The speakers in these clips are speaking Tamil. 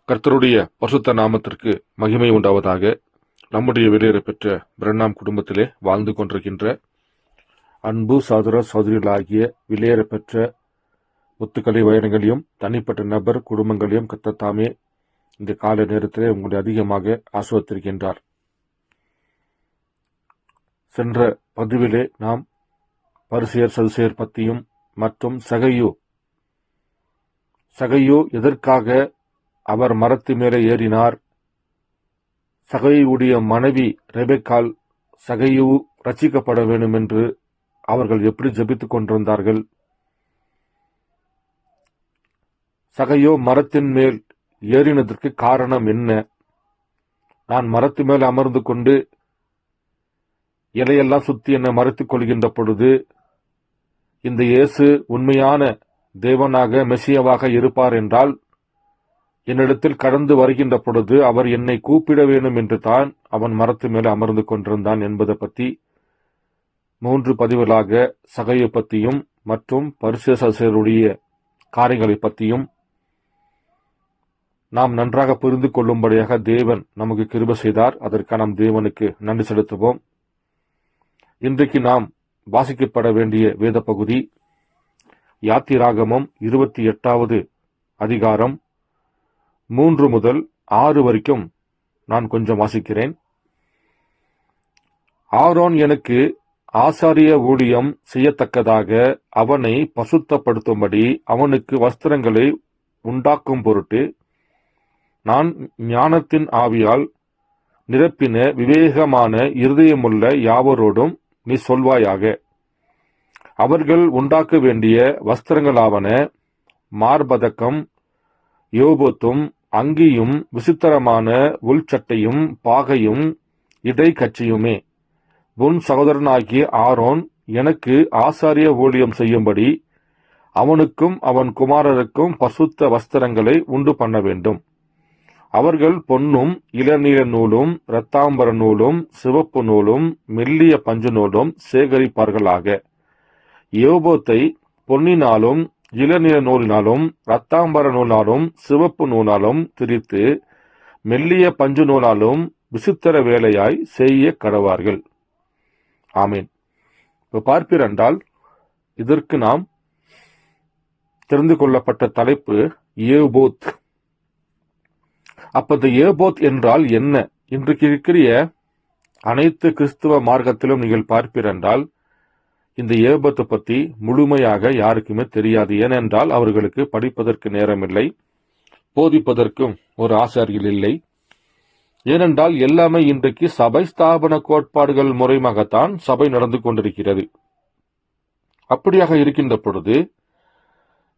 கர்த்தருடைய பரிசுத்த நாமத்திற்கு மகிமை உண்டாவதாக. நம்முடைய வெளியேற பெற்ற பிரண்ணாம் குடும்பத்திலே வாழ்ந்து கொண்டிருக்கின்ற அன்பு சகோதர சகோதரிகளாகிய வெளியேற பெற்ற முத்துக்களை வைரங்களையும் தனிப்பட்ட நபர் குடும்பங்களையும் கர்த்தர் இந்த கால நேரத்திலே உங்களை அதிகமாக ஆசிர்வதித்திருக்கின்றார். சென்ற பதிவிலே நாம் பரிசேயர் சதுசேயர் பற்றியும் மற்றும் சகையு எதற்காக அவர் மரத்து மேலே ஏறினார், சகையுடைய மனைவி ரெபெக்காள் சகையு ரட்சிக்கப்பட வேண்டும் என்று அவர்கள் எப்படி ஜெபித்துக் கொண்டிருந்தார்கள், சகையோ மரத்தின் மேல் ஏறினதற்கு காரணம் என்ன, நான் மரத்து மேல் அமர்ந்து கொண்டு இலையெல்லாம் சுத்தி என்னை மறைத்துக் கொள்கின்ற பொழுது இந்த இயேசு உண்மையான தேவனாக மெசியாவாக இருப்பார் என்றால் என்னிடத்தில் கடந்து வருகின்ற பொழுது அவர் என்னை கூப்பிட வேண்டும் என்று தான் அவன் மரத்து மேலே அமர்ந்து கொண்டிருந்தான் என்பதை பற்றி 3 பதிவுகளாக சகையை பற்றியும் மற்றும் பரிசேயருடைய காரியங்களை பற்றியும் நாம் நன்றாக புரிந்து கொள்ளும்படியாக தேவன் நமக்கு கிருபை செய்தார். அதற்காக நாம் தேவனுக்கு நன்றி செலுத்துவோம். இன்றைக்கு நாம் வாசிக்கப்பட வேண்டிய வேத பகுதி யாத்திராகமம் 28வது அதிகாரம் 3 முதல் 6 வரைக்கும் நான் கொஞ்சம் வாசிக்கிறேன். ஆரோன் எனக்கு ஆசாரிய ஊழியம் செய்யத்தக்கதாக அவனை பசுத்தப்படுத்தும்படி அவனுக்கு வஸ்திரங்களை உண்டாக்கும் பொருட்டு நான் ஞானத்தின் ஆவியால் நிரப்பின விவேகமான இருதயமுள்ள யாவரோடும் நீ சொல்வாயாக. அவர்கள் உண்டாக்க வேண்டிய வஸ்திரங்களாவன மார்பதக்கம், யோபோத்தும், அங்கியும், விசித்திரமான உள்சட்டையும், பாகையும், இடைக்கச்சியுமே. உன் சகோதரனாகிய ஆரோன் எனக்கு ஆசாரிய ஊழியம் செய்யும்படி அவனுக்கும் அவன் குமாரருக்கும் பசுத்த வஸ்திரங்களை உண்டு பண்ண வேண்டும். அவர்கள் பொன்னும் இளநீல நூலும் இரத்தாம்பர நூலும் சிவப்பு நூலும் மெல்லிய பஞ்சு நூலும் சேகரிப்பார்களாக. யோபோத்தை பொன்னினாலும் இளநீல நூலினாலும் இரத்தாம்பர நூலாலும் சிவப்பு நூலாலும் திரித்து மெல்லிய பஞ்சு நூலாலும் விசித்திர வேலையாய் செய்ய கடவார்கள். ஆமீன். இப்போ பார்ப்பீரென்றால் இதற்கு நாம் தெரிந்து கொள்ளப்பட்ட தலைப்பு ஏபோத். அப்ப இந்த ஏபோத் என்றால் என்ன? இன்றைக்கு இருக்கிற அனைத்து கிறிஸ்துவ மார்க்கத்திலும் நீங்கள் பார்ப்பீரென்றால் இந்த ஏபோத்தை பற்றி முழுமையாக யாருக்குமே தெரியாது. ஏனென்றால் அவர்களுக்கு படிப்பதற்கு நேரமில்லை, போதிப்பதற்கும் ஒரு ஆசாரியர்கள் இல்லை. ஏனென்றால் எல்லாமே இன்றைக்கு சபை ஸ்தாபன கோட்பாடுகள் முறையாகத்தான் சபை நடந்து கொண்டிருக்கிறது. அப்படியாக இருக்கின்ற பொழுது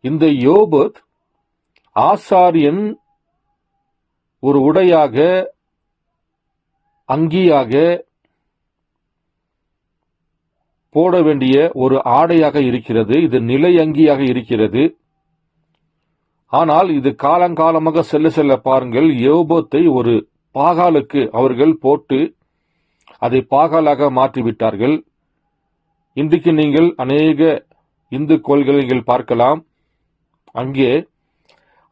இந்த யோபோத் ஆசாரியன் ஒரு உடையாக, அங்கியாக போட வேண்டிய ஒரு ஆடையாக இருக்கிறது. இது நிலை அங்கியாக இருக்கிறது. ஆனால் இது காலங்காலமாக செல்ல பாருங்கள், யோபோத்தை ஒரு பாகாலுக்கு அவர்கள் போட்டு அதை பாகாலாக மாற்றிவிட்டார்கள். இன்றைக்கு நீங்கள் அநேக இந்து கோயில்களை நீங்கள் பார்க்கலாம். அங்கே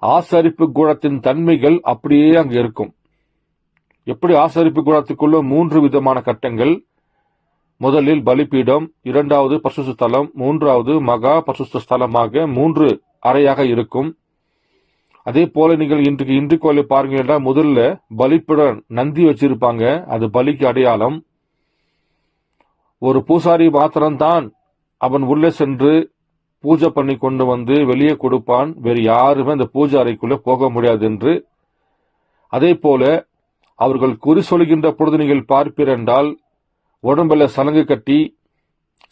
ஆசரிப்பு கூடத்தின் தன்மைகள் அப்படியே அங்கே இருக்கும். எப்படி ஆசரிப்பு கூடத்துக்குள்ள 3 விதமான கட்டங்கள், முதலில் பலிபீடம், 2வது பரிசுத்த ஸ்தலம், 3வது மகா பரிசுத்த ஸ்தலமாக 3 அறையாக இருக்கும். அதே போல நீங்கள் இன்று கோயிலை பாருங்க, முதல்ல பலிபீடம் நந்தி வச்சிருப்பாங்க, அது பலிக்கு அடையாளம். ஒரு பூசாரி மாத்திரம்தான் அவன் உள்ளே சென்று பூஜை பண்ணி கொண்டு வந்து வெளியே கொடுப்பான், வேறு யாருமே அந்த பூஜை அறைக்குள்ள போக முடியாது என்று. அதே போல அவர்கள் குறி சொல்கின்ற பொழுது நீங்கள் பார்ப்பீரென்றால் உடம்புல சலங்கு கட்டி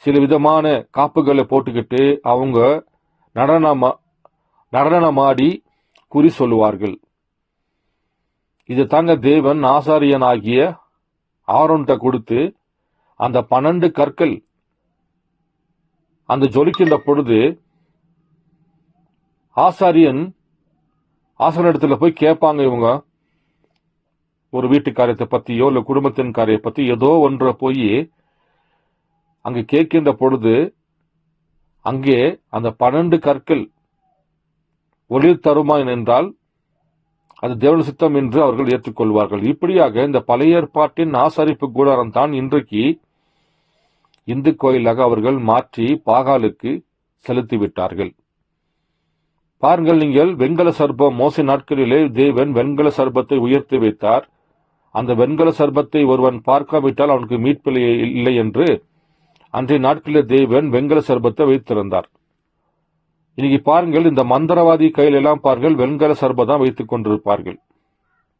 சில விதமான காப்புகளை போட்டுக்கிட்டு அவங்க நடனமாடி குறி சொல்லுவார்கள். இது தாங்க தேவன் ஆசாரியன் ஆகிய ஆரோன்கிட்ட கொடுத்து அந்த 12 கற்கள் அந்த ஜொலிக்கின்ற பொழுது ஆசாரியனிடத்துல போய் கேட்பாங்க. இவங்க ஒரு வீட்டு காரியத்தை பத்தியோ இல்ல குடும்பத்தின் காரியத்தை பத்தி ஏதோ ஒன்றை போய் அங்கு கேட்கின்ற பொழுது அங்கே அந்த 12 கற்கள் ஒளிர் தருமா என்றால் அது தேவனுடைய சித்தம் என்று அவர்கள் ஏற்றுக்கொள்வார்கள். இப்படியாக இந்த பழைய ஏற்பாட்டின் ஆசாரிப்பு கூடாரம் தான் இன்றைக்கு இந்து கோயிலாக அவர்கள் மாற்றி பாகாலுக்கு செலுத்திவிட்டார்கள். பாருங்கள், நீங்கள் வெண்கல சர்ப்பம், மோசே நாட்களிலே தேவன் வெண்கல சர்ப்பத்தை உயர்த்தி வைத்தார். அந்த வெண்கல சர்ப்பத்தை ஒருவன் பார்க்காவிட்டால் அவனுக்கு மீட்பில்லை இல்லை என்று அன்றைய நாட்களிலே தேவன் வெண்கல சர்ப்பத்தை வைத்திருந்தார். இன்னைக்கு பாருங்கள், இந்த மந்திரவாதி கையில எல்லாம் பாருங்கள் வெண்கல சர்ப்பம் தான் வைத்துக் கொண்டிருப்பார்கள்.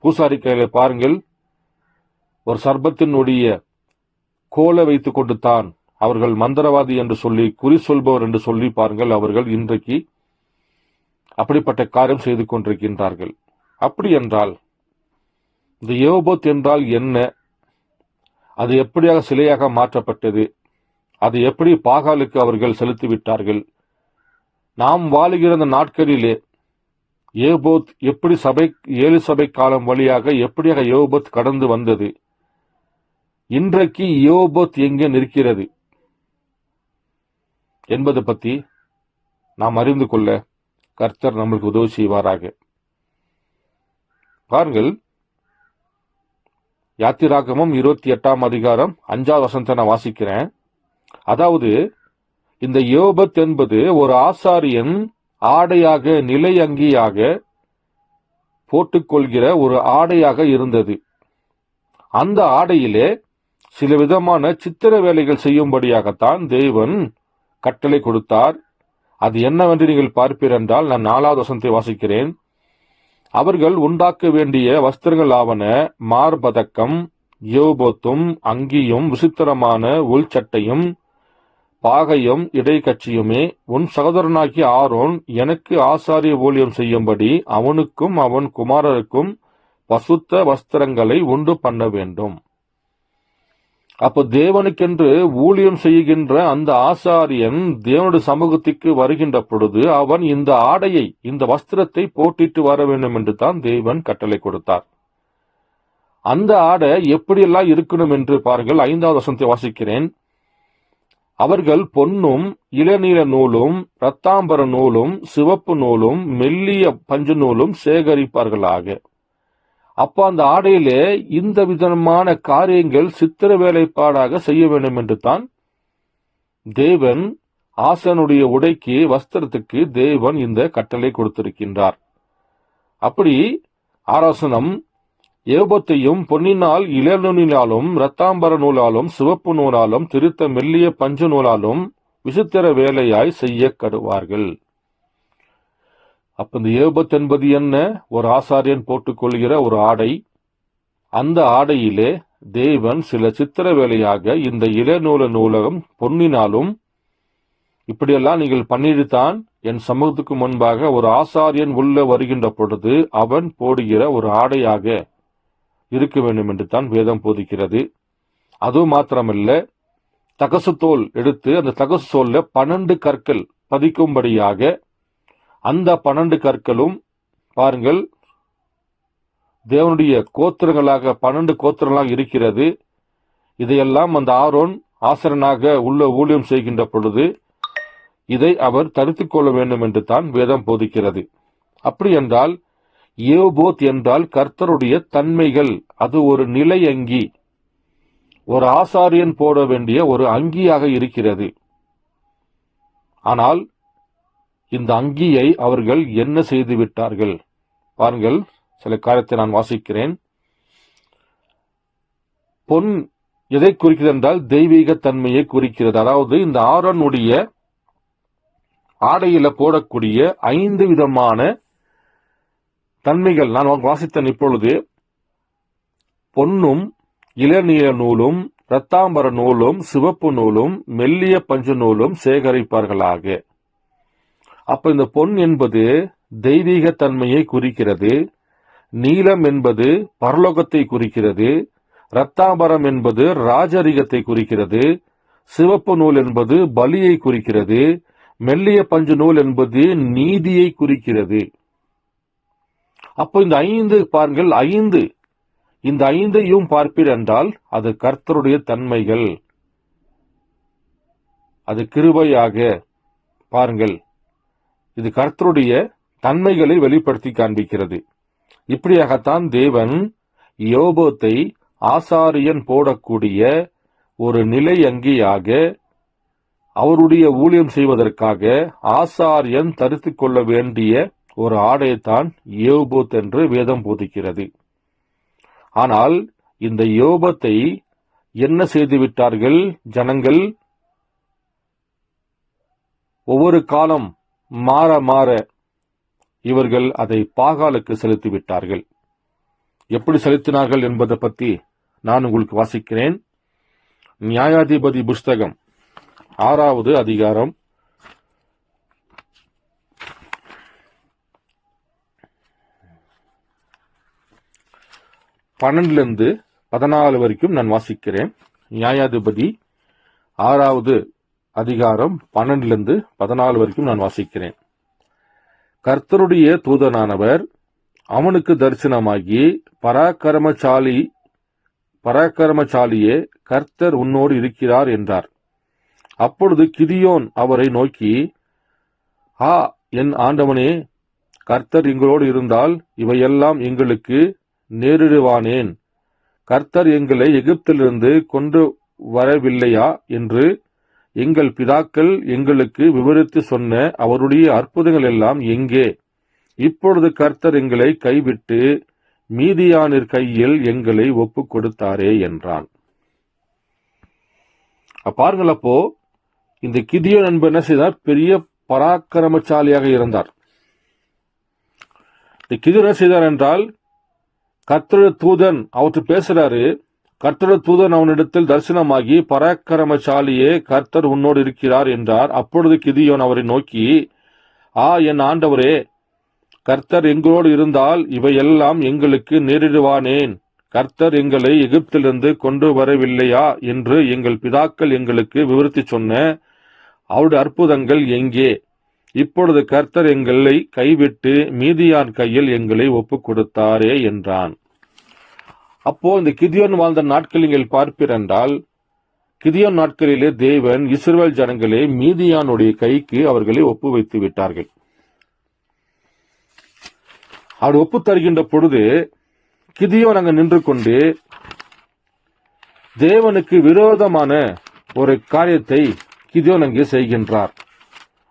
பூசாரி கையில பாருங்கள் ஒரு சர்ப்பத்தினுடைய கோலை வைத்துக் கொண்டு தான் அவர்கள் மந்திரவாதி என்று சொல்லி, குறி சொல்பவர் என்று சொல்லி பாருங்கள் அவர்கள் இன்றைக்கு அப்படிப்பட்ட காரியம் செய்து கொண்டிருக்கின்றார்கள். அப்படி என்றால் இந்த யோபோத் என்றால் என்ன? அது எப்படியாக சிலையாக மாற்றப்பட்டது? அது எப்படி பாகாலுக்கு அவர்கள் செலுத்திவிட்டார்கள்? நாம் வாழுகிற அந்த நாட்களிலே யோபோத் எப்படி 7 சபை காலம் வழியாக எப்படியாக யோபோத் கடந்து வந்தது? இன்றைக்கு யோபோத் எங்கே நிற்கிறது என்பது பற்றி நாம் அறிந்து கொள்ள கர்த்தர் நம்மளுக்கு உதவி செய்வாராக. பாருங்கள், யாத்திராகமம் 28 அதிகாரம் 5வது வசனத்தை நான் வாசிக்கிறேன். அதாவது, இந்த யோபத் என்பது ஒரு ஆசாரியன் ஆடையாக, நிலை அங்கியாக போட்டுக்கொள்கிற ஒரு ஆடையாக இருந்தது. அந்த ஆடையிலே சில விதமான சித்திர வேலைகள் செய்யும்படியாகத்தான் தேவன் கட்டளை கொடுத்தார். அது என்னவென்று நீங்கள் பார்ப்பீர் என்றால், நான் 4வது வசனத்தை வாசிக்கிறேன். அவர்கள் உண்டாக்க வேண்டிய வஸ்திரங்கள் ஆவன மார்பதக்கம், யோபோத்தும், அங்கியும், விசித்திரமான உள்சட்டையும், பாகையும், இடைக்கட்சியுமே. உன் சகோதரனாகிய ஆரோன் எனக்கு ஆசாரிய ஊழியம் செய்யும்படி அவனுக்கும் அவன் குமாரருக்கும் பசுத்த வஸ்திரங்களை உண்டு பண்ண வேண்டும். அப்போ தேவனுக்கென்று ஊழியம் செய்கின்ற அந்த ஆசாரியன் தேவனுடைய சமூகத்திற்கு வருகின்ற பொழுது அவன் இந்த ஆடையை, இந்த வஸ்திரத்தை போட்டிட்டு வர வேண்டும் என்று தான் தேவன் கட்டளை கொடுத்தார். அந்த ஆடை எப்படியெல்லாம் இருக்கணும் என்று பாருங்கள். 5வது வசனத்தை வாசிக்கிறேன். அவர்கள் பொன்னும், இளநீல நூலும், இரத்தாம்பர நூலும், சிவப்பு நூலும், மெல்லிய பஞ்சு நூலும் சேகரிப்பார்களாக. அப்ப அந்த ஆடையிலே இந்த விதமான காரியங்கள் சித்திர வேலைப்பாடாக செய்ய வேண்டும் என்று தான் தேவன் ஆசனுடைய உடைக்கு, வஸ்திரத்துக்கு தேவன் இந்த கட்டளை கொடுத்திருக்கின்றார். அப்படி ஆராசனம் யோபத்தையும் பொன்னினால், இளநூலாலும், இரத்தாம்பர நூலாலும், சிவப்பு நூலாலும், திருத்த மெல்லிய பஞ்சு நூலாலும் விசித்திர வேலையாய் செய்ய கடுவார்கள். அப்ப இந்த யோபத் என்பது என்ன? ஒரு ஆசாரியன் போட்டுக்கொள்கிற ஒரு ஆடை. அந்த ஆடையிலே தேவன் சில சித்திர வேலையாக இந்த இளநூல நூலகம் பொன்னினாலும் இப்படியெல்லாம் நீங்கள் பண்ணிட்டுத்தான் என் சமூகத்துக்கு முன்பாக ஒரு ஆசாரியன் உள்ள வருகின்ற பொழுது அவன் போடுகிற ஒரு ஆடையாக இருக்க வேண்டும் என்று தான் வேதம் போதிக்கிறது. அது மாத்திரமல்ல, தகசு தோல் எடுத்து அந்த தகசு தோல்ல 12 கற்கள் பதிக்கும்படியாக அந்த 12 கற்களும் பாருங்கள் தேவனுடைய கோத்திரங்களாக 12 கோத்திரங்களாக இருக்கிறது. இதையெல்லாம் அந்த ஆரோன் ஆசாரியனாக உள்ள ஊழியம் செய்கின்ற பொழுது இதை அவர் தரித்துக் கொள்ள வேண்டும் என்று தான் வேதம் போதிக்கிறது. அப்படி என்றால் யோபோத் என்றால் கர்த்தருடைய தன்மைகள். அது ஒரு நிலை அங்கி, ஒரு ஆசாரியன் போட வேண்டிய ஒரு அங்கியாக இருக்கிறது. ஆனால் இந்த அங்கியை அவர்கள் என்ன செய்து விட்டார்கள் பாருங்கள். சில காரியத்தை நான் வாசிக்கிறேன். பொன் எதை குறிக்கிறது என்றால் தெய்வீக தன்மையை குறிக்கிறது. அதாவது இந்த ஆரோனுடைய ஆடையில போடக்கூடிய 5 விதமான தன்மைகள் நான் வாசித்தேன். இப்பொழுது பொன்னும், இளநீல நூலும், இரத்தாம்பர நூலும், சிவப்பு நூலும், மெல்லிய பஞ்சு நூலும் சேகரிப்பார்களாக. அப்ப இந்த பொன் என்பது தெய்வீக தன்மையை குறிக்கிறது. நீலம் என்பது பரலோகத்தை குறிக்கிறது. இரத்தாம்பரம் என்பது ராஜரிகத்தை குறிக்கிறது. சிவப்பு நூல் என்பது பலியை குறிக்கிறது. மெல்லிய பஞ்சு நூல் என்பது நீதியை குறிக்கிறது. அப்போ இந்த 5 பாருங்கள், 5 இந்த 5ஐயும் பார்ப்பீர் என்றால் அது கர்த்தருடைய தன்மைகள். அது கிருபையாக பாருங்கள், இது கர்த்தருடைய தன்மைகளை வெளிப்படுத்தி காண்பிக்கிறது. இப்படியாகத்தான் தேவன் யோபோத்தை ஆசாரியன் போடக்கூடிய ஒரு நிலை அங்கியாக அவருடைய ஊழியம் செய்வதற்காக ஆசாரியன் தரித்துக் கொள்ள வேண்டிய ஒரு ஆடையைத்தான் யோபோத் என்று வேதம் போதிக்கிறது. ஆனால் இந்த யோபத்தை என்ன செய்து விட்டார்கள் ஜனங்கள்? ஒவ்வொரு காலம் மாற மாற இவர்கள் அதை பாகாலுக்கு செலுத்திவிட்டார்கள். எப்படி செலுத்தினார்கள் என்பதை பற்றி நான் உங்களுக்கு வாசிக்கிறேன். நியாயாதிபதி புஸ்தகம் 6வது அதிகாரம் 12-14 வரைக்கும் நான் வாசிக்கிறேன். நியாயாதிபதி 6வது அதிகாரம் 12-14 வரைக்கும் நான் வாசிக்கிறேன். கர்த்தருடைய தூதனானவர் அவனுக்கு தரிசனமாகி, பராக்கிரமசாலியே, கர்த்தர் உன்னோடு இருக்கிறார் என்றார். அப்பொழுது கிதியோன் அவரை நோக்கி, என் ஆண்டவனே, கர்த்தர் எங்களோடு இருந்தால் இவையெல்லாம் எங்களுக்கு நேரிடுவானேன்? கர்த்தர் எங்களை எகிப்திலிருந்து கொண்டு வரவில்லையா என்று எங்கள் பிதாக்கள் எங்களுக்கு விவரித்து சொன்ன அவருடைய அற்புதங்கள் எல்லாம் எங்கே? இப்பொழுது கர்த்தர் எங்களை கைவிட்டு மீதியானின் கையில் எங்களை ஒப்புக் கொடுத்தாரே என்றான். பாருங்கள், அப்போ இந்த கிதியோன் என்பவர் என்ன செய்தார்? பெரிய பராக்கிரமசாலியாக இருந்தார். இந்த கிதியோன் என்ன செய்தார் என்றால், கர்த்தருடைய தூதன் அவற்று பேசுறாரு. கர்த்தருடைய தூதன் அவனிடத்தில் தரிசனமாகி, பராக்கிரமசாலியே, கர்த்தர் உன்னோடு இருக்கிறார் என்றார். அப்பொழுது கிதியோன் அவரை நோக்கி, என் ஆண்டவரே, கர்த்தர் எங்களோடு இருந்தால் இவையெல்லாம் எங்களுக்கு நேரிடுவானேன்? கர்த்தர் எங்களை எகிப்திலிருந்து கொண்டு வரவில்லையா என்று எங்கள் பிதாக்கள் எங்களுக்கு விவரித்து சொன்ன அவருடைய அற்புதங்கள் எங்கே? இப்பொழுது கர்த்தர் எங்களை கைவிட்டு மீதியான் கையில் எங்களை ஒப்புக் கொடுத்தாரே என்றான். அப்போ இந்த கிதியோன் வாழ்ந்த நாட்கள் நீங்கள் பார்ப்பீர் என்றால், கிதியோன் நாட்களிலே தேவன் இஸ்ரவேல் ஜனங்களே மீதியானுடைய கைக்கு அவர்களை ஒப்பு வைத்து விட்டார்கள். அவர் ஒப்பு தருகின்ற பொழுது கிதியோன் அங்கு நின்று கொண்டு தேவனுக்கு விரோதமான ஒரு காரியத்தை கிதியோன் அங்கே செய்கின்றார்.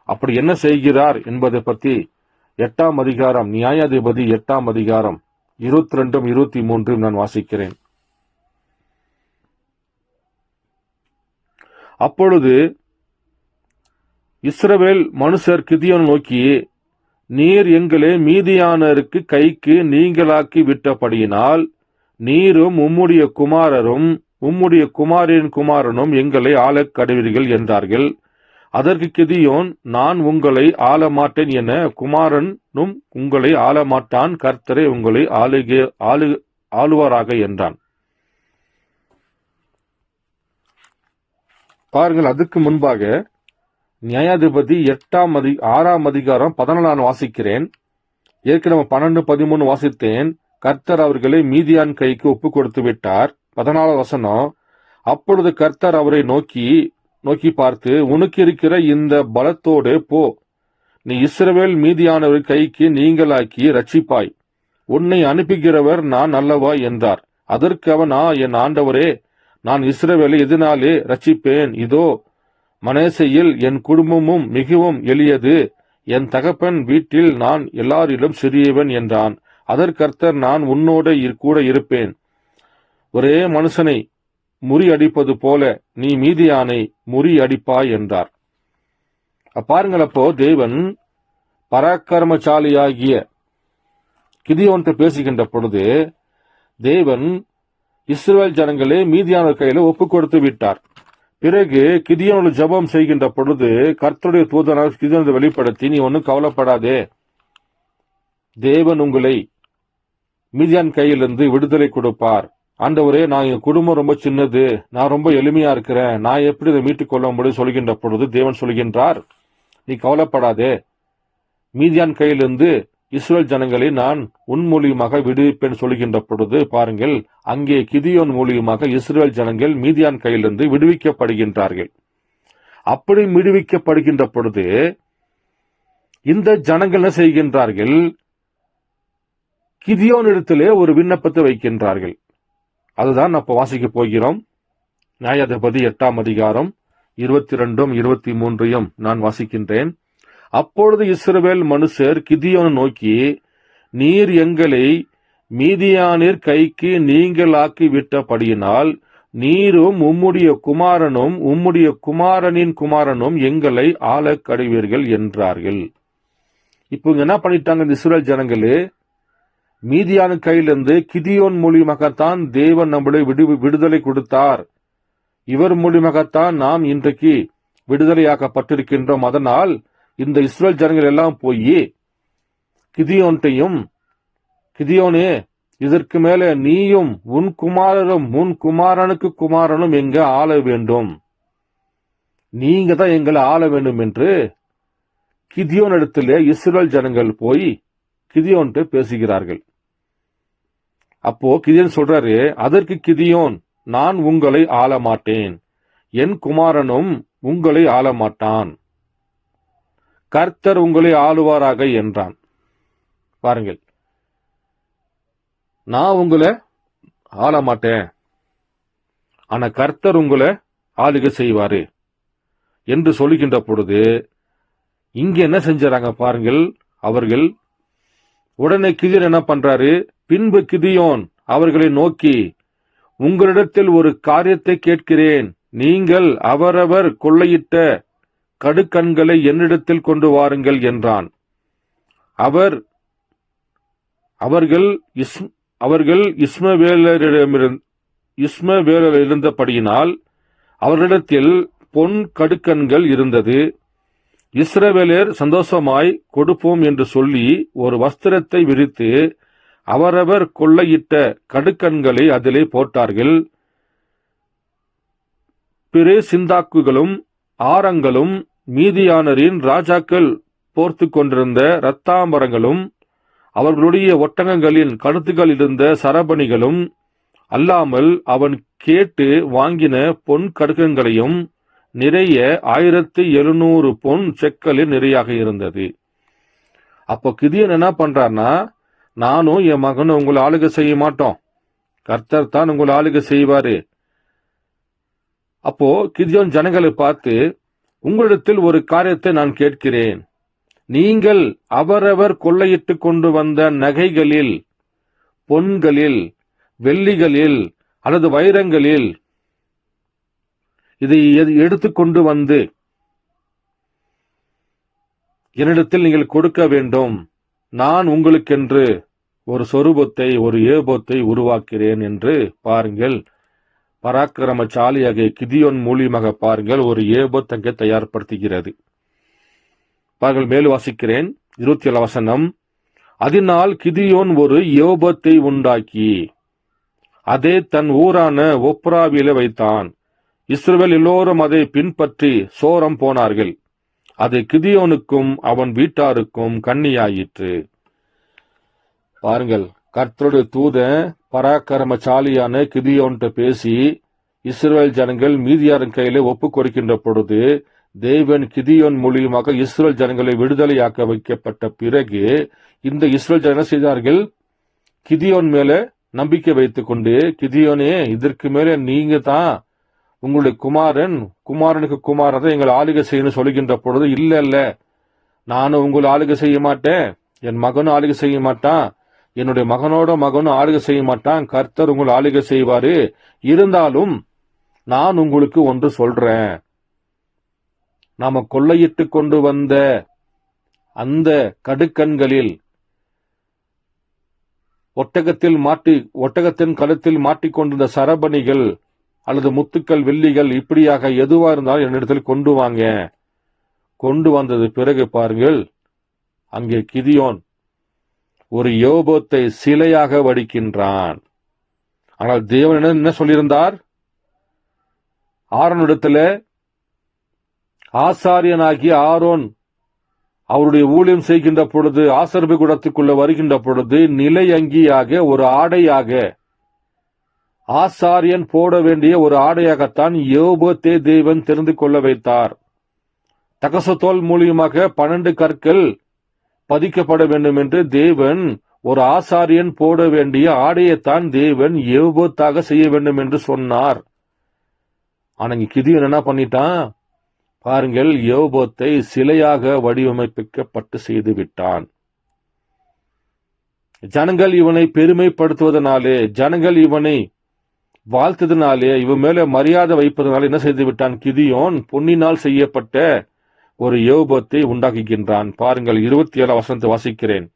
அப்படி என்ன செய்கிறார் என்பதை பற்றி 8ஆம் அதிகாரம், நியாயாதிபதி 8ஆம் அதிகாரம் 22-23 நான் வாசிக்கிறேன். அப்பொழுது இஸ்ரவேல் மனுஷர் கிதியோன் நோக்கி, நீர் எங்களை மீதியானருக்கு கைக்கு நீங்களாக்கி விட்டபடியினால் நீரும் உம்முடைய குமாரரும் உம்முடைய குமாரின் குமாரனும் எங்களை ஆளக் கடவீர்கள் என்றார்கள். அதற்கு கிதியோன், நான் உங்களை ஆளமாட்டேன் என, குமாரனும் உங்களை ஆளமாட்டான், கர்த்தரே உங்களை ஆளுவாராக என்றான். பாருங்கள், அதுக்கு முன்பாக நியாயாதிபதி 6ஆம் அதிகாரம் 14 வாசிக்கிறேன். ஏற்கனவே 12-13 வாசித்தேன். கர்த்தர் அவர்களை மீதியான் கைக்கு ஒப்பு கொடுத்து விட்டார். 14 வசனம், அப்பொழுது கர்த்தர் அவரை நோக்கி பார்த்து, உனக்கு இருக்கிற இந்த பலத்தோடு போ, நீ இஸ்ரவேல் மீதியானவர் கைக்கு நீங்களாக்கி ரட்சிப்பாய், உன்னை அனுப்புகிறவர் நான் அல்லவா என்றார். அதற்கு அவன், என் ஆண்டவரே, நான் இஸ்ரவேலை எதனாலே ரட்சிப்பேன்? இதோ மனேசையில் என் குடும்பமும் மிகவும் எளியது, என் தகப்பன் வீட்டில் நான் எல்லாரிலும் சிறியவன் என்றான். அதற்கர்த்தர், நான் உன்னோட கூட இருப்பேன், ஒரே மனுஷனை முறியடிப்பது போல நீ மீதியானை முறியடிப்பாய் என்றார். பாருங்கள், அப்போ தேவன் பராக்கிரமசாலியாகிய கிதியோன்கிட்ட பேசுகின்ற பொழுது தேவன் இஸ்ரவேல் ஜனங்களே மீதியான கையில ஒப்பு கொடுத்து விட்டார். பிறகு கிதியோனோடு ஜெபம் செய்கின்ற பொழுது கர்த்தருடைய தூதனார் கிதியோனை வெளிப்படுத்தி, நீ ஒன்னும் கவலைப்படாதே, தேவன் உங்களை மீதியான் கையிலிருந்து விடுதலை கொடுப்பார். ஆண்டவரே, நான் என் குடும்பம் ரொம்ப சின்னது, நான் ரொம்ப எளிமையா இருக்கிறேன், நான் எப்படி இதை மீட்டுக் கொள்ள முடியும் சொல்கின்ற பொழுது தேவன் சொல்கின்றார், நீ கவலைப்படாதே, மீதியான் கையிலிருந்து இஸ்ரவேல் ஜனங்களை நான் உன் மூலியமாக விடுவிப்பேன் சொல்கின்ற பொழுது பாருங்கள், அங்கே கிதியோன் மூலியமாக இஸ்ரவேல் ஜனங்கள் மீதியான் கையிலிருந்து விடுவிக்கப்படுகின்றார்கள். அப்படி விடுவிக்கப்படுகின்ற பொழுது இந்த ஜனங்கள் என்ன செய்கின்றார்கள்? கிதியோனிடத்திலே ஒரு விண்ணப்பத்தை வைக்கின்றார்கள். அதுதான் அப்ப வாசிக்க போகிறோம். நியாயாதிபதி 8ஆம் அதிகாரம் 22, 23 நான் வாசிக்கின்றேன். அப்பொழுது இஸ்ரவேல் மனுஷர் கிதியோனை நோக்கி, நீர் எங்களை மீதியானிர் கைக்கு நீங்களாக்கி விட்டபடியினால் நீரும் உம்முடைய குமாரனும் உம்முடைய குமாரனின் குமாரனும் எங்களை ஆள கடுவீர்கள் என்றார்கள். இப்போ என்ன பண்ணிட்டாங்க இந்த இஸ்ரவேல் ஜனங்களே? மீதியான கையிலிருந்து கிதியோன் மூலியமாகத்தான் தேவன் நம்மளை விடுதலை கொடுத்தார். இவர் மூலியமாகத்தான் நாம் இன்றைக்கு விடுதலையாக்கப்பட்டிருக்கின்றோம். அதனால் இந்த இஸ்ரவேல் ஜனங்கள் எல்லாம் போய் கிதியோன்ட்டையும், கிதியோனே, இதற்கு மேல நீயும் உன் குமாரரும் உன் குமாரனுக்கு குமாரனும் எங்க ஆள வேண்டும், நீங்க தான் எங்களை ஆள வேண்டும் என்று கிதியோன் இடத்திலே இஸ்ரவேல் ஜனங்கள் போய் கிதியோன்ட்டு பேசுகிறார்கள். அப்போ கிதியோன் சொல்றாரு, அதற்கு கிதியோன், நான் உங்களை ஆள மாட்டேன், என் குமாரனும் உங்களை ஆள மாட்டான், கர்த்தர் உங்களை ஆளுவாராக என்றான். பாருங்கள், நான் உங்களை ஆள மாட்டேன், ஆனா கர்த்தர் உங்களை ஆளுகை செய்வாரு என்று சொல்லுகின்ற பொழுது இங்க என்ன செஞ்சாங்க பாருங்கள். அவர்கள் உடனே கிதியோன் என்ன பண்றாரு? பின்பு கிதியோன் அவர்களை நோக்கி, உங்களிடத்தில் ஒரு காரியத்தை கேட்கிறேன், நீங்கள் அவரவர் கொள்ளையிட்ட கடுக்கண்களை என்னிடத்தில் கொண்டு வாருங்கள் என்றான். அவர்கள் இஸ்மவேலர் இருந்தபடியினால் அவர்களிடத்தில் பொன் கடுக்கண்கள் இருந்தது. இஸ்ரவேலர் சந்தோஷமாய் கொடுப்போம் என்று சொல்லி ஒரு வஸ்திரத்தை விரித்து அவரவர் கொள்ளையிட்ட கடுக்கண்களை அதிலே போட்டார்கள். பிற சிந்தாக்குகளும் ஆரங்களும் மீதியானரின் ராஜாக்கள் போர்த்து கொண்டிருந்த இரத்தாம்பரங்களும் அவர்களுடைய ஒட்டகங்களின் கழுத்துகள் இருந்த சரபணிகளும் அல்லாமல் அவன் கேட்டு வாங்கின பொன் கடுக்கங்களையும் நிறைய 1700 பொன் செக்கலில் நிறையாக இருந்தது. அப்போ கிதியோன் என்ன பண்றார்னா, நானும் என் மகனும் உங்களை ஆளுகை செய்ய மாட்டோம், கர்த்தர் தான் உங்களை ஆளுகை செய்வாரு. அப்போ கிதியோன் ஜனங்களை பார்த்து, உங்களிடத்தில் ஒரு காரியத்தை நான் கேட்கிறேன், நீங்கள் அவரவர் கொள்ளையிட்டு கொண்டு வந்த நகைகளில், பொன்களில், வெள்ளிகளில் அல்லது வைரங்களில் இதை எடுத்துக்கொண்டு வந்து என்னிடத்தில் நீங்கள் கொடுக்க வேண்டும். நான் உங்களுக்கென்று ஒரு சொரூபத்தை, ஒரு ஏபோத்தை உருவாக்கிறேன் என்று பாருங்கள். பராக்கிரமசாலியாக கிதியோன் மூலியமாக பாருங்கள் ஒரு ஏபோத் அங்கே தயார்படுத்துகிறது. பாருங்கள், மேலும் வாசிக்கிறேன் 27 வசனம். அதனால் கிதியோன் ஒரு ஏபோத்தை உண்டாக்கி அதை தன் ஊரான ஒப்ராவிலே வைத்தான். இஸ்ரவேல் எல்லோரும் அதை பின்பற்றி சோரம் போனார்கள். அது கிதியோனுக்கும் அவன் வீட்டாருக்கும் கண்ணியாயிற்று. பாருங்கள், கர்த்தருடைய தூதன் பராக்கிரமசாலியான கிதியோன்ட்ட பேசி இஸ்ரவேல் ஜனங்கள் மீதியாரின் கையிலே ஒப்பு கொடுக்கின்ற பொழுது தேவன் கிதியோன் மூலியமாக இஸ்ரவேல் ஜனங்களை விடுதலையாக்க வைக்கப்பட்ட பிறகு இந்த இஸ்ரவேல் ஜனங்கள் செய்தார்கள், கிதியோன் மேல நம்பிக்கை வைத்துக் கொண்டு, கிதியோனே, இதற்கு மேல நீங்க தான் உங்களுடைய குமாரனுக்கு குமாரன் தான் எங்களை ஆளுகை செய்யணும் சொல்லுகின்ற பொழுது, இல்ல நானும் உங்களை ஆளுகை செய்ய மாட்டேன், என் மகனும் ஆளுகை செய்ய மாட்டான், என்னுடைய மகனும் ஆளுகை செய்ய மாட்டான், கர்த்தர் உங்களை ஆளுகை செய்வாரு. இருந்தாலும் நான் உங்களுக்கு ஒன்று சொல்றேன், நாம கொள்ளையிட்டு கொண்டு வந்த அந்த கடுக்கண்களில் ஒட்டகத்தின் கழுத்தில் மாட்டிக்கொண்டிருந்த சரபணிகள் அல்லது முத்துக்கள், வெள்ளிகள், இப்படியாக எதுவா இருந்தாலும் என்னிடத்தில் கொண்டு வாங்க. கொண்டு வந்தது பிறகு பாருங்கள், அங்கே கிதியோன் ஒரு யோபோத்தை சிலையாக வடிக்கின்றான். ஆனால் தேவன் என்ன சொல்லியிருந்தார்? ஆரோனிடத்துல ஆசாரியனாகிய ஆரோன் அவருடைய ஊழியம் செய்கின்ற பொழுது, ஆசரிப்பு கூடத்துக்குள்ள வருகின்ற பொழுது நிலை அங்கியாக ஒரு ஆடையாக, ஆசாரியன் போட வேண்டிய ஒரு ஆடையாகத்தான் யோபோத்தை தேவன் தெரிந்து கொள்ள வைத்தார். தகசத்தோல் மூலியமாக 12 கற்கள் பதிக்கப்பட வேண்டும் என்று தேவன் ஒரு ஆசாரியன் போட வேண்டிய ஆடையைத்தான் தேவன் ஏபோத்தாக செய்ய வேண்டும் என்று சொன்னார். ஆனா இங்க கிதியோன் என்ன பண்ணிட்டான் பாருங்கள், ஏபோத்தை சிலையாக வடிவமைக்கப்பட்டு செய்து விட்டான். ஜனங்கள் இவனை பெருமைப்படுத்துவதனாலே, ஜனங்கள் இவனை வாழ்த்ததுனாலே, இவன் மேல மரியாதை வைப்பதனால என்ன செய்து விட்டான் கிதியோன்? பொன்னினால் செய்யப்பட்ட ஒரு ஏபோத்தை உண்டாக்குகின்றான். பாருங்கள் 27 வசனத்தை வாசிக்கிறேன்.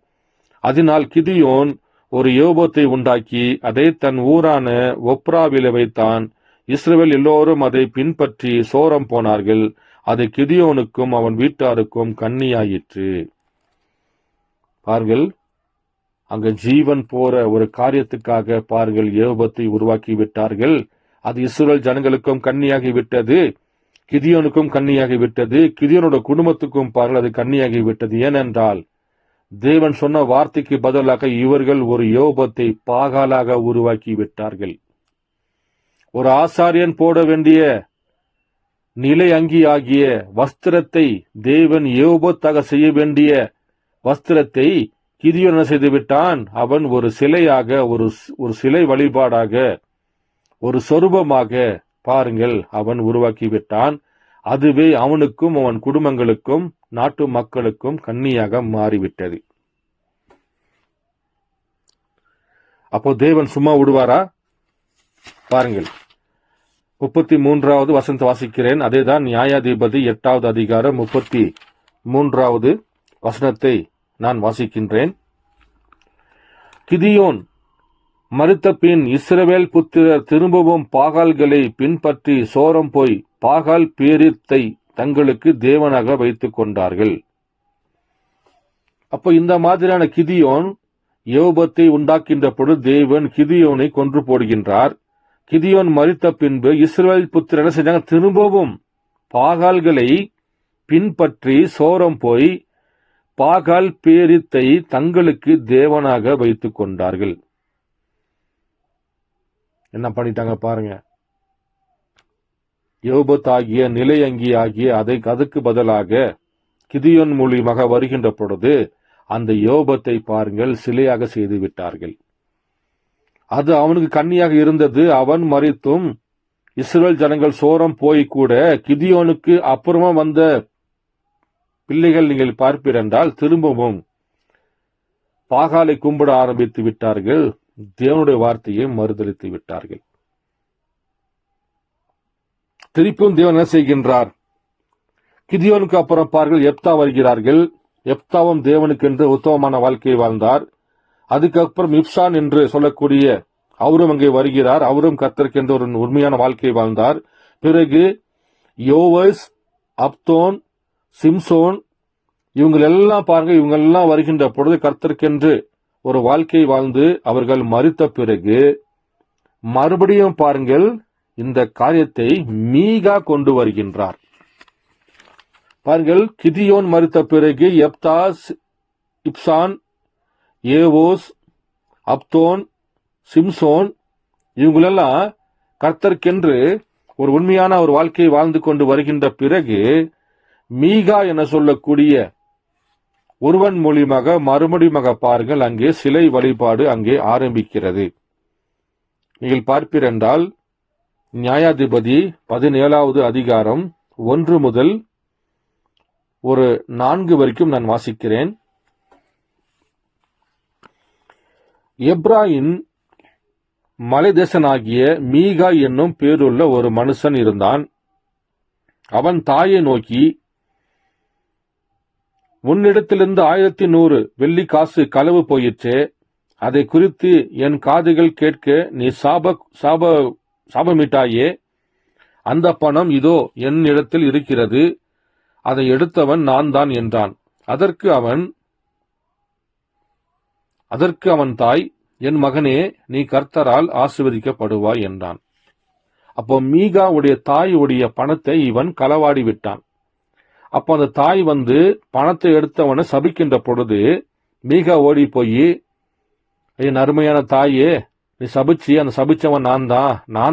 அதனால் கிதியோன் ஒரு ஏபோத்தை உண்டாக்கி அதை தன் ஊரான ஒப்ராவில வைத்தான். இஸ்ரவேல் எல்லோரும் அதை பின்பற்றி சோரம் போனார்கள். அது கிதியோனுக்கும் அவன் வீட்டாருக்கும் கண்ணியாயிற்று. பாருங்கள், அங்க ஜீவன் போற ஒரு காரியத்துக்காக பாருங்கள் ஏபோத்தை உருவாக்கி விட்டார்கள். அது இஸ்ரவேல் ஜனங்களுக்கும் கண்ணியாகி விட்டது, கிதியோனுக்கும் கண்ணியாகி விட்டது, கிதியோனோட குடும்பத்துக்கும் பாருங்கள் அது கண்ணியாகி விட்டது. ஏனென்றால் தேவன் சொன்ன வார்த்தைக்கு பதிலாக இவர்கள் ஒரு ஏபோத்தை பாகாலாக உருவாக்கி விட்டார்கள். ஒரு ஆசாரியன் போட வேண்டிய நிலை அங்கி ஆகிய வஸ்திரத்தை, தேவன் ஏபோத்தாக செய்ய வேண்டிய வஸ்திரத்தை கிதியோன் என்ன செய்து விட்டான்? அவன் ஒரு சிலையாக, ஒரு சிலை வழிபாடாக, ஒரு சொரூபமாக பாருங்கள் அவன் உருவாக்கி விட்டான். அதுவே அவனுக்கும் அவன் குடும்பங்களுக்கும் நாட்டு மக்களுக்கும் கண்ணியாக மாறிவிட்டது. அப்போ தேவன் சும்மா விடுவாரா? பாருங்கள் 33வது வசனத்தை வாசிக்கிறேன். அதேதான் நியாயாதிபதி 8வது அதிகாரம் 33வது வசனத்தை நான் வாசிக்கின்றேன். கிதியோன் மரித்த பின் இஸ்ரவேல் புத்திரர் திரும்பவும் பாகால்களை பின்பற்றி சோரம் போய் பாகால் பேரித்தை தங்களுக்கு தேவனாக வைத்துக் கொண்டார்கள். அப்போ இந்த மாதிரியான கிதியோன் ஏபோத்தை உண்டாக்கின்ற பொழுது தேவன் கிதியோனை கொன்று போடுகின்றார். கிதியோன் மரித்த பின்பு இஸ்ரவேல் புத்திரர் என்ன செஞ்சாங்க? திரும்பவும் பாகால்களை பின்பற்றி சோரம் போய் பாகால் பேரித்தை தங்களுக்கு தேவனாக வைத்துக் கொண்டார்கள். என்ன பண்ணிட்டாங்க பாருங்க. ஏபோத் ஆகிய நிலையங்கி ஆகிய அதுக்கு பதிலாக கிதியோன் மூலியமாக வருகின்ற பொழுது அந்த ஏபோத்தை பாருங்கள் சிலையாக செய்து விட்டார்கள். அது அவனுக்கு கண்ணியாக இருந்தது. அவன் மரித்தும் இஸ்ரவேல் ஜனங்கள் சோரம் போய் கூட கிதியோனுக்கு அப்புறமா வந்த பிள்ளைகள் நீங்கள் பார்ப்பீர் என்றால் திரும்பவும் பாகாலை கும்பிட ஆரம்பித்து விட்டார்கள். தேவனுடைய வார்த்தையை மறுதலித்து விட்டார்கள். திருப்பியும் தேவன் என்ன செய்கின்றார்? கிதியோனுக்கு அப்புறம் பாருங்கள் எப்தா வருகிறார்கள். எப்தாவும் தேவனுக்கு என்று உத்தமமான வாழ்க்கையை வாழ்ந்தார். அதுக்கப்புறம் இப்சான் என்று சொல்லக்கூடிய அவரும் அங்கே வருகிறார். அவரும் கர்த்தருக்கு என்று ஒரு உண்மையான வாழ்க்கையை வாழ்ந்தார். பிறகு யோவாஸ், அப்தோன், சிம்சோன் இவங்களெல்லாம் பாருங்க, இவங்கெல்லாம் வருகின்ற பொழுது கர்த்தருக்கென்று ஒரு வாழ்க்கை வாழ்ந்து அவர்கள் மரித்த பிறகு மறுபடியும் பாருங்கள் இந்த காரியத்தை மீகா கொண்டு வருகின்றார். பாருங்கள், கிதியோன் மரித்த பிறகு எப்தா, இப்சான், ஏவோஸ், அப்தோன், சிம்சோன் இவங்களெல்லாம் கர்த்தருக்கென்று ஒரு உண்மையான ஒரு வாழ்க்கையை வாழ்ந்து கொண்டு வருகின்ற பிறகு மீகா என சொல்லக்கூடிய ஒருவன் மூலியமாக மறுபடியும் பாருங்கள் அங்கே சிலை வழிபாடு அங்கே ஆரம்பிக்கிறது. நீங்கள் பார்ப்பீர் என்றால் நியாயாதிபதி 17வது அதிகாரம் 1 முதல் ஒரு 4 வரைக்கும் நான் வாசிக்கிறேன். எப்ராயின் மலைதேசனாகிய மீகா என்னும் பேருள்ள ஒரு மனுஷன் இருந்தான். அவன் தாயை நோக்கி, உன்னிடத்திலிருந்து 1100 வெள்ளி காசு களவு போயிற்றே, அதை குறித்து என் காதுகள் கேட்க நீ சாபமிட்டாயே. அந்த பணம் இதோ என்னிடத்தில் இருக்கிறது, அதை எடுத்தவன் நான் தான் என்றான். அதற்கு அவன் தாய், என் மகனே, நீ கர்த்தரால் ஆசீர்வதிக்கப்படுவாய் என்றான். அப்போ மீகாவுடைய தாயுடைய பணத்தை இவன் களவாடி விட்டான். அப்போ அந்த தாய் பணத்தை எடுத்தவனை சபிக்கின்ற பொழுது மீகா ஓடி போய், என் அருமையான தாயே, நீ சபிச்சு, அந்த சபிச்சவன் நான்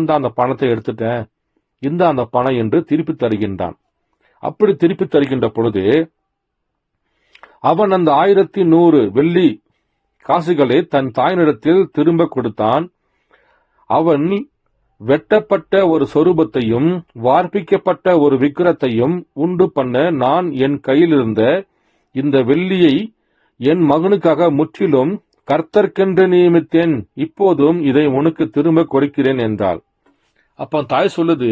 தான் அந்த பணத்தை எடுத்துட்டேன், இந்த அந்த பணம் என்று திருப்பி தருகின்றான். அப்படி திருப்பி தருகின்ற பொழுது அவன் அந்த 1100 வெள்ளி காசுகளை தன் தாயினிடத்தில் திரும்ப கொடுத்தான். அவன் வெட்டப்பட்ட ஒரு சொரூபத்தையும் வார்ப்பிக்கப்பட்ட ஒரு விக்கிரத்தையும் உண்டு பண்ண நான் என் கையிலிருந்த இந்த வெள்ளியை என் மகனுக்காக முற்றிலும் கர்த்தர்க்கென்று நியமித்தேன். இப்போதும் இதை உனக்கு திரும்ப கொடுக்கிறேன் என்றாள். அப்ப தாய் சொல்லுது,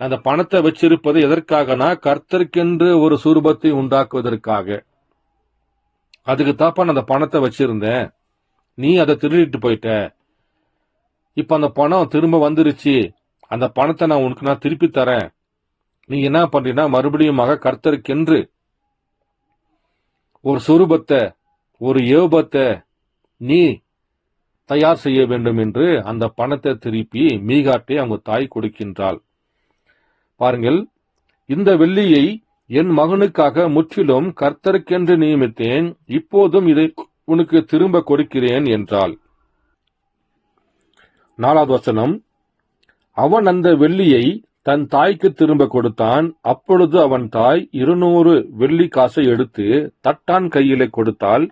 அந்த பணத்தை வச்சிருப்பது எதற்காகனா கர்த்தர்க்கென்று ஒரு சுரூபத்தை உண்டாக்குவதற்காக. அதுக்கு தாப்பா அந்த பணத்தை வச்சிருந்தேன், நீ அதை திருடிட்டு போயிட்ட. இப்ப அந்த பணம் திரும்ப வந்துருச்சு, அந்த பணத்தை நான் திருப்பி தரேன். நீ என்ன பண்றீன்னா மறுபடியும் கர்த்தருக்கென்று ஒரு சுரூபத்தை, ஒரு யோபத்தை நீ தயார் செய்ய வேண்டும் என்று அந்த பணத்தை திருப்பி மீகாட்டை அவங்க தாய் கொடுக்கின்றாள். பாருங்கள், இந்த வெள்ளியை என் மகனுக்காக முற்றிலும் கர்த்தருக்கென்று நியமித்தேன். இப்போதும் இதை உனக்கு திரும்ப கொடுக்கிறேன் என்றாள். 4வது வசனம். அவன் அந்த வெள்ளியை தன் தாய்க்கு திரும்ப கொடுத்தான். அப்பொழுது அவன் தாய் 200 வெள்ளி காசை எடுத்து தட்டான் கையிலே கொடுத்தாள்.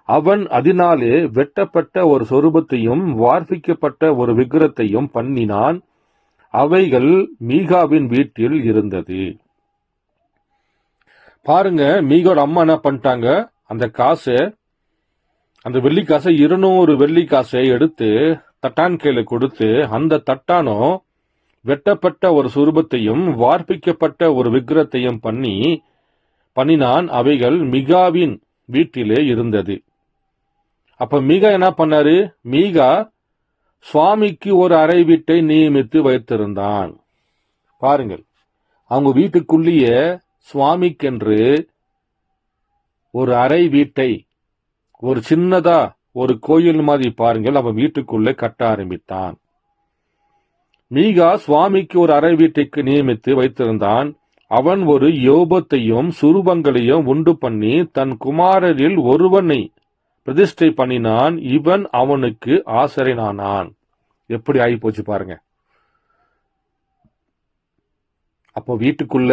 அவன் அதனாலே வெட்டப்பட்ட ஒரு சொரூபத்தையும் வார்ப்பிக்கப்பட்ட ஒரு விக்கிரத்தையும் பண்ணினான். அவைகள் மீகாவின் வீட்டில் இருந்தது. பாருங்க, மீகாவோட அம்மா என்ன பண்ணிட்டாங்க, அந்த வெள்ளி காசை 200 வெள்ளி காசை எடுத்து தட்டான் கையில கொடுத்து, அந்த தட்டானோ வெட்டப்பட்ட ஒரு சுரூபத்தையும் வார்ப்பிக்கப்பட்ட ஒரு விக்கிரத்தையும் பண்ணினான். அவைகள் மீகாவின் வீட்டிலே இருந்தது. அப்ப மீகா என்ன பண்ணாரு, மீகா சுவாமிக்கு ஒரு அறை வீட்டை நியமித்து வைத்திருந்தான். பாருங்கள், அவங்க வீட்டுக்குள்ளேயே சுவாமிக்கென்று ஒரு அறை வீட்டை, ஒரு சின்னதா ஒரு கோயில் மாதிரி பாருங்கள், அவன் வீட்டுக்குள்ளே கட்ட ஆரம்பித்தான். மீகா சுவாமிக்கு ஒரு அறை வீட்டைக்கு நியமித்து வைத்திருந்தான். அவன் ஒரு யோபத்தையும் சுரூபங்களையும் உண்டு பண்ணி தன் குமாரரில் ஒருவனை பிரதிஷ்டை பண்ணினான். இவன் அவனுக்கு ஆசிரியனானான். எப்படி ஆகி போச்சு பாருங்க. அப்போ வீட்டுக்குள்ள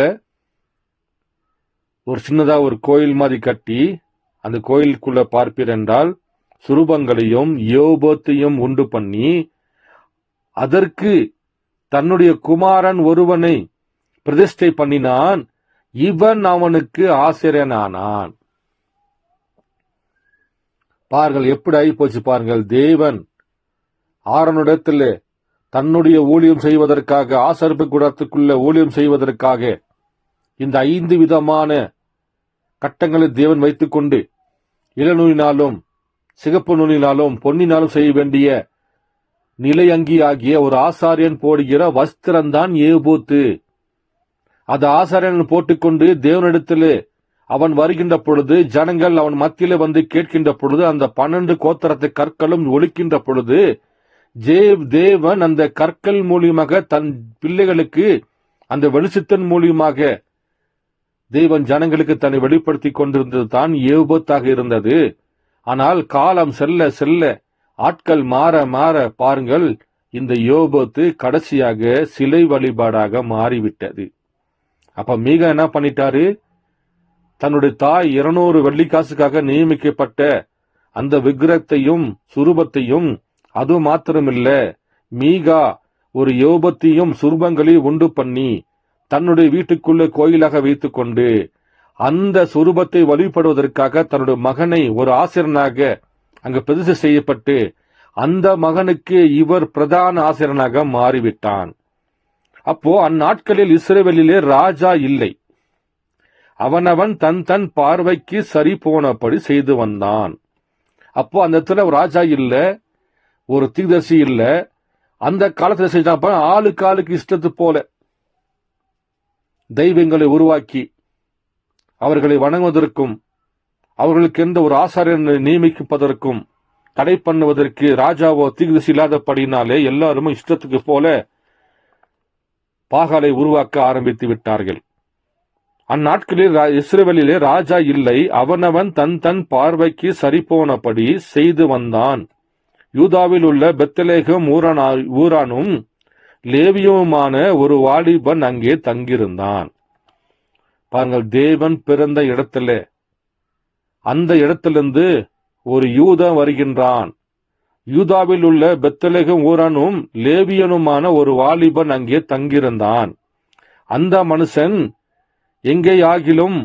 ஒரு சின்னதா ஒரு கோயில் மாதிரி கட்டி, அந்த கோயிலுக்குள்ள பார்ப்பீர் என்றால் சுரூபங்களையும் யோபத்தையும் உண்டு பண்ணி அதற்கு தன்னுடைய குமாரன் ஒருவனை பிரதிஷ்டை பண்ணினான். இவன் அவனுக்கு ஆசிரியனானான். பாருங்கள், எப்படி ஆகி போச்சு பாருங்கள். தேவன் ஆரோனிடத்தில் தன்னுடைய ஊழியம் செய்வதற்காக, ஆசரிப்பு கூடத்துக்குள்ள ஊழியம் செய்வதற்காக இந்த 5 விதமான கட்டங்களை தேவன் வைத்துக் கொண்டு, இளநூலினாலும் சிகப்பு நூலினாலும் பொன்னினாலும் செய்ய வேண்டிய நிலை அங்கி ஆகிய ஒரு ஆசாரியன் போடுகிற வஸ்திரம்தான் ஏபோத்து. அது ஆசாரியன் போட்டுக்கொண்டு தேவனிடத்தில் அவன் வருகின்ற பொழுது, ஜனங்கள் அவன் மத்தியில வந்து கேட்கின்ற பொழுது, அந்த 12 கோத்திரத்து கற்களும் ஒலிக்கின்ற பொழுது, தேவன் அந்த கற்கள் மூலியமாக தன் பிள்ளைகளுக்கு அந்த வெளிச்சத்தின் மூலியமாக தேவன் ஜனங்களுக்கு தன்னை வெளிப்படுத்தி கொண்டிருந்தது தான் ஏபோத்தாக இருந்தது. ஆனால் காலம் செல்ல செல்ல, ஆட்கள் மாற மாற பாருங்கள், இந்த யோபோத்து கடைசியாக சிலை வழிபாடாக மாறிவிட்டது. அப்ப மீகா என்ன பண்ணிட்டாரு, தன்னுடைய தாய் 200 வெள்ளிக்காசுக்காக நியமிக்கப்பட்ட அந்த விக்கிரகத்தையும் சுரூபத்தையும், அது மாத்திரமில்ல, மீகா ஒரு யோபத்தையும் சுரூபங்களையும் உண்டு பண்ணி தன்னுடைய வீட்டுக்குள்ள கோயிலாக வைத்துக் கொண்டு அந்த சுரூபத்தை வழிபடுவதற்காக தன்னுடைய மகனை ஒரு ஆசிரியனாக அங்கு பிரதிஷ்டை செய்யப்பட்டு, அந்த மகனுக்கு இவர் பிரதான ஆசிரியனாக மாறிவிட்டான். அப்போ அந்நாட்களில் இஸ்ரவேலிலே ராஜா இல்லை. அவனவன் தன் தன் பார்வைக்கு சரி போனபடி செய்து வந்தான். அப்போ அந்த இடத்துல ஒரு ராஜா இல்ல, ஒரு தீர்க்கதரிசி இல்ல. அந்த காலத்துல செஞ்சாப்ப ஆளுக்கு ஆளுக்கு இஷ்டத்து போல தெய்வங்களை உருவாக்கி அவர்களை வணங்குவதற்கும், அவர்களுக்கு எந்த ஒரு ஆசாரியனை நியமிப்பதற்கும் தடை பண்ணுவதற்கு ராஜாவோ தீர்க்கதரிசி இல்லாதபடினாலே எல்லாருமே இஷ்டத்துக்கு போல பாகாலை உருவாக்க ஆரம்பித்து விட்டார்கள். அந்நாட்களில் இஸ்ரவேலிலே ராஜா இல்லை. அவனவன் தன் தன் பார்வைக்கு சரிபோனபடி செய்து வந்தான். யூதாவில் உள்ள பெத்லெகேம் ஊரானும் லேவியுமான ஒரு வாலிபன் அங்கே தங்கியிருந்தான். பாருங்கள், தேவன் பிறந்த இடத்துல, அந்த இடத்திலிருந்து ஒரு யூதன் வருகின்றான். யூதாவில் உள்ள பெத்லெகேம் ஊரானும் லேவியனுமான ஒரு வாலிபன் அங்கே தங்கியிருந்தான். அந்த மனுஷன் எங்கேயாகிலும்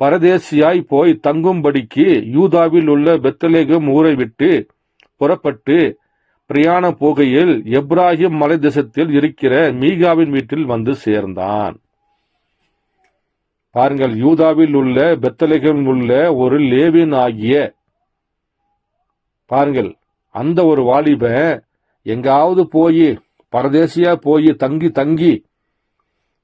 பரதேசியாய் போய் தங்கும்படிக்கு யூதாவில் உள்ள பெத்லெகேம் ஊரை விட்டு புறப்பட்டு பிரயாண போகையில் எப்ராஹிம் மலை தேசத்தில் இருக்கிற மீகாவின் வீட்டில் வந்து சேர்ந்தான். பாருங்கள், யூதாவில் உள்ள பெத்லெகேம் உள்ள ஒரு லேவியன் ஆகிய பாருங்கள், அந்த ஒரு வாலிபன் எங்காவது போய் பரதேசியா போய் தங்கி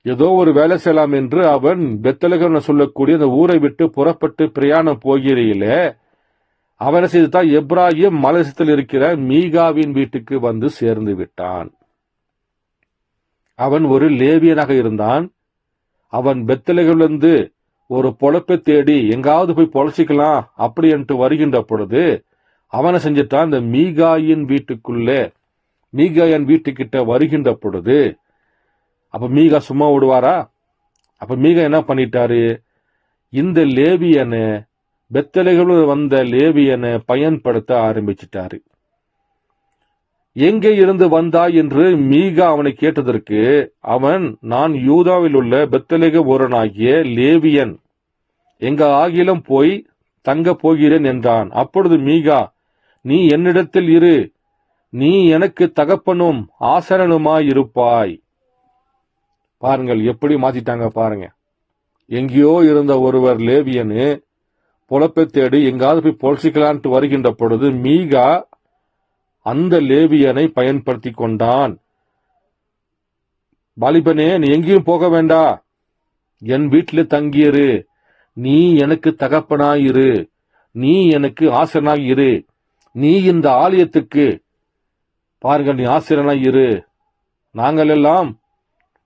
ஏதோ ஒரு வேலை செய்யலாம் என்று அவன் பெத்லெகேம் சொல்லக்கூடிய அந்த ஊரை விட்டு புறப்பட்டு பிரயாணம் போகிறையில அவனை செய்துதான் எப்ராஹிம் மலைதேசத்தில் இருக்கிற மீகாவின் வீட்டுக்கு வந்து சேர்ந்து விட்டான். அவன் ஒரு லேவியனாக இருந்தான். அவன் பெத்லெகேமிலிருந்து ஒரு பொழப்பை தேடி எங்காவது போய் பொழைச்சிக்கலாம் அப்படி என்று வருகின்ற பொழுது அவனை செஞ்சுட்டான். இந்த மீகாயின் வீட்டுக்குள்ளே மீகாயன் வீட்டுக்கிட்ட வருகின்ற பொழுது அப்ப மீகா சும்மா விடுவாரா? அப்ப மீகா என்ன பண்ணிட்டாரு? இந்த லேவியனை பெத்லெகேமில் வந்த லேவியனை பயன்படுத்த ஆரம்பிச்சிட்டாரு. எங்கே இருந்து வந்தாய் என்று மீகா அவனை கேட்டதற்கு அவன், நான் யூதாவில் உள்ள பெத்லெகேம் ஊரனாகிய லேவியன், எங்க ஆகிலும் போய் தங்க போகிறேன் என்றான். அப்பொழுது மீகா, நீ என்னிடத்தில் இரு, நீ எனக்கு தகப்பனும் ஆசரனுமாயிருப்பாய். பாருங்கள் எப்படி மாத்திட்டாங்க பாருங்க. எங்கேயோ இருந்த ஒருவர் லேவியனு பொழப்பை தேடி எங்காவது போய் பொழைச்சிக்கலான்ட்டு வருகின்ற பொழுது மீகா அந்த லேவியனை பயன்படுத்தி கொண்டான். வாலிபனே, நீ எங்கேயும் போக வேண்டா, என் வீட்டில் தங்கியிரு, நீ எனக்கு தகப்பனாயிரு, நீ எனக்கு ஆசனாயிரு, நீ இந்த ஆலயத்துக்கு பாருங்கள் நீ ஆசிரியனாயிரு, நாங்கள் எல்லாம்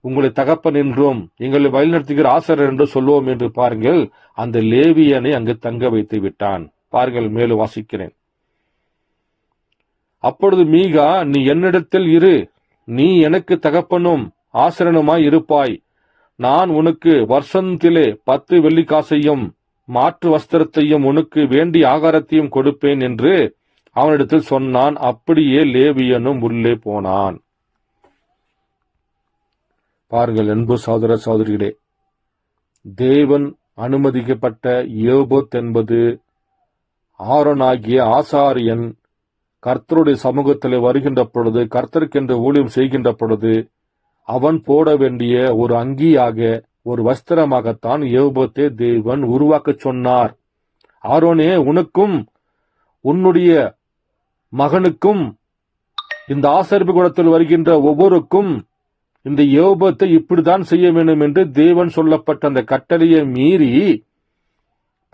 உங்களை தகப்பன் என்றும் எங்களை வழிநடத்துகிற ஆசிரியர் என்று சொல்லுவோம் என்று பாருங்கள் அந்த லேவியனை அங்கு தங்க வைத்து விட்டான். பாருங்கள், மேலும் வாசிக்கிறேன். அப்பொழுது மீகா, நீ என்னிடத்தில் இரு, நீ எனக்கு தகப்பனும் ஆசிரியனுமாய் இருப்பாய், நான் உனக்கு வருஷத்திலே 10 வெள்ளிக்காசையும் மாற்று வஸ்திரத்தையும் உனக்கு வேண்டிய ஆகாரத்தையும் கொடுப்பேன் என்று அவனிடத்தில் சொன்னான். அப்படியே லேவியனும் உள்ளே போனான். பாருங்கள் அன்பு சகோதர சகோதரிகளே, தேவன் அனுமதிக்கப்பட்ட யோபோத் என்பது ஆரோனாகிய ஆசாரியன் கர்த்தருடைய சமூகத்தில் வருகின்ற பொழுது, கர்த்தருக்கென்று ஊழியம் செய்கின்ற பொழுது அவன் போட வேண்டிய ஒரு அங்கியாக, ஒரு வஸ்திரமாகத்தான் யோபோத்தை தேவன் உருவாக்க சொன்னார். ஆரோனே, உனக்கும் உன்னுடைய மகனுக்கும் இந்த ஆசரிப்பு கூடத்தில் வருகின்ற ஒவ்வொருக்கும் இந்த யோபத்தை இப்படித்தான் செய்ய வேண்டும் என்று தேவன் சொல்லப்பட்ட அந்த கட்டளையை மீறி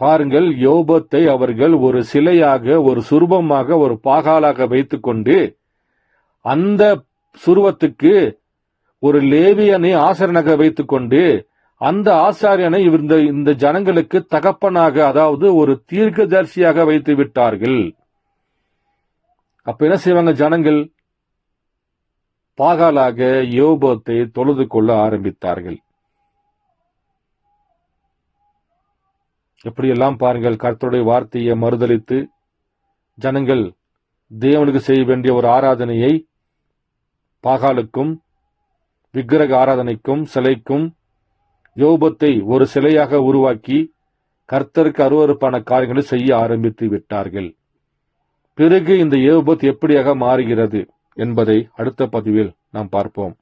பாருங்கள், யோபத்தை அவர்கள் ஒரு சிலையாக, ஒரு சுரூபமாக, ஒரு பாகாலாக வைத்துக்கொண்டு அந்த சுருவத்துக்கு ஒரு லேவியனை ஆசாரியனாக வைத்துக்கொண்டு அந்த ஆசாரியனை இந்த ஜனங்களுக்கு தகப்பனாக, அதாவது ஒரு தீர்க்கதரிசியாக வைத்து விட்டார்கள். அப்ப என்ன செய்வாங்க ஜனங்கள்? பாகாலாக யோபத்தை தொழுது கொள்ள ஆரம்பித்தார்கள். எப்படியெல்லாம் பாருங்கள், கர்த்தருடைய வார்த்தையை மறுதலித்து ஜனங்கள் தேவனுக்கு செய்ய வேண்டிய ஒரு ஆராதனையை பாகாலுக்கும் விக்கிரக ஆராதனைக்கும் சிலைக்கும் யோபத்தை ஒரு சிலையாக உருவாக்கி கர்த்தருக்கு அருவருப்பான காரியங்களை செய்ய ஆரம்பித்து விட்டார்கள். பிறகு இந்த யோபத் எப்படியாக மாறுகிறது என்பதை அடுத்த பதிவில் நாம் பார்ப்போம்.